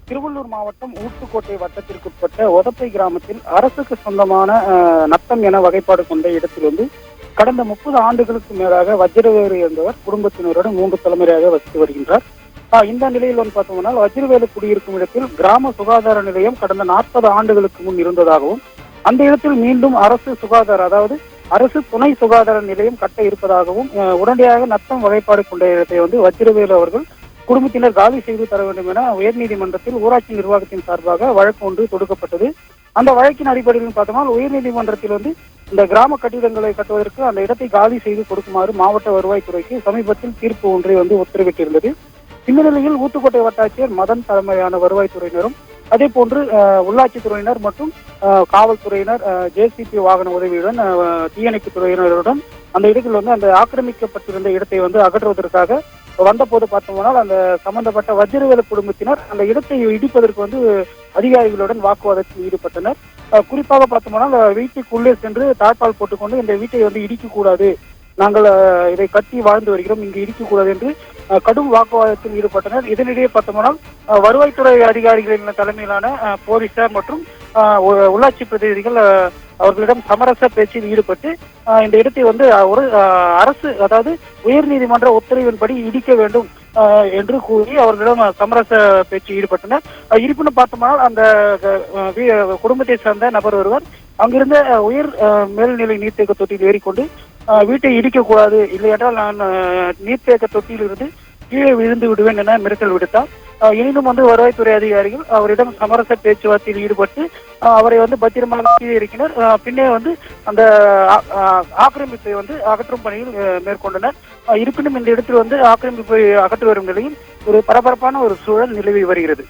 திருவள்ளூர் மாவட்டம் ஊத்துக்கோட்டை வட்டத்திற்குட்பட்ட ஒதப்பை கிராமத்தில் அரசுக்கு சொந்தமான நத்தம் என வகைப்பாடு கொண்ட இடத்தில் கடந்த 30 ஆண்டுகளுக்கு மேலாக வஜ்ரவேலு என்பவர் குடும்பத்தினருடன் 3 தலைமுறையாக வசித்து வருகின்றார். இந்த நிலையில் பார்த்தோம்னா வஜ்ரவேலு குடியிருக்கும் இடத்தில் கிராம சுகாதார நிலையம் கடந்த 40 ஆண்டுகளுக்கு முன் இருந்ததாகவும் அந்த இடத்தில் மீண்டும் அரசு சுகாதார அதாவது அரசு துணை சுகாதார நிலையம் கட்ட இருப்பதாகவும் உடனடியாக நத்தம் வகைப்பாடு கொண்ட இடத்தை வஜ்ரவேலு அவர்கள் குடும்பத்தினர் காலி செய்து தர வேண்டும் என உயர்நீதிமன்றத்தில் ஊராட்சி நிர்வாகத்தின் சார்பாக வழக்கு ஒன்று தொடுக்கப்பட்டது. அந்த வழக்கின் அடிப்படையில் பார்த்தோம்னா உயர்நீதிமன்றத்தில் இந்த கிராம கட்டிடங்களை கட்டுவதற்கு அந்த இடத்தை காலி செய்து கொடுக்குமாறு மாவட்ட வருவாய்த்துறைக்கு சமீபத்தில் தீர்ப்பு ஒன்றை உத்தரவிட்டிருந்தது. இந்த நிலையில் ஊத்துக்கோட்டை வட்டாட்சியர் மதன் தலைமையான வருவாய்த்துறையினரும் அதே போன்று உள்ளாட்சித்துறையினர் மற்றும் காவல்துறையினர் ஜேசிபி வாகன உதவியுடன் தீயணைப்பு துறையினருடன் அந்த இடத்தில் அந்த ஆக்கிரமிக்கப்பட்டிருந்த இடத்தை அகற்றுவதற்காக வந்தபோது பார்த்தோம்னா அந்த சம்பந்தப்பட்ட வஜ்ரவேலு குடும்பத்தினர் அந்த இடத்தை இடிப்பதற்கு அதிகாரிகளுடன் வாக்குவாதத்தில் ஈடுபட்டனர். குறிப்பாக பார்த்தோம்னா வீட்டுக்குள்ளே சென்று தாழ்பால் போட்டுக்கொண்டு இந்த வீட்டை இடிக்கக்கூடாது, நாங்கள் இதை கட்டி வாழ்ந்து வருகிறோம், இங்கு இடிக்கக்கூடாது என்று கடும் வாக்குவாதத்தில் ஈடுபட்டனர். இதனிடையே பார்த்தோம்னா வருவாய்த்துறை அதிகாரிகளின் தலைமையிலான போலீசார் மற்றும் உள்ளாட்சி பிரதிநிதிகள் அவர்களிடம் சமரச பேச்சில் ஈடுபட்டு இந்த இடத்தை ஒரு அரசு அதாவது உயர்நீதிமன்ற உத்தரவின்படி இடிக்க வேண்டும் என்று கூறி அவர்களிடம் சமரச பேச்சு ஈடுபட்டனர். இருப்பினும் பார்த்தோம்னா அந்த குடும்பத்தை சேர்ந்த நபர் ஒருவர் அங்கிருந்த உயர் மேல்நிலை நீர்த்தேக்க தொட்டியில் ஏறிக்கொண்டு வீட்டை இடிக்கக்கூடாது, இல்லையென்றால் நான் நீர்த்தேக்க தொட்டியிலிருந்து கீழே விழுந்து விடுவேன் என மிரட்டல் விடுத்தார். எனினும் வருவாய்த்துறை அதிகாரிகள் அவரிடம் சமரச பேச்சுவார்த்தையில் ஈடுபட்டு அவரை பத்திரமாக கீழே இருக்கிறார். பின்னே அந்த ஆக்கிரமிப்பை அகற்றும் பணியில் மேற்கொண்டனர். இருப்பினும் இந்த இடத்தில் ஆக்கிரமிப்பை அகற்றி வரும் நிலையில் ஒரு பரபரப்பான ஒரு சூழல் நிலவி வருகிறது.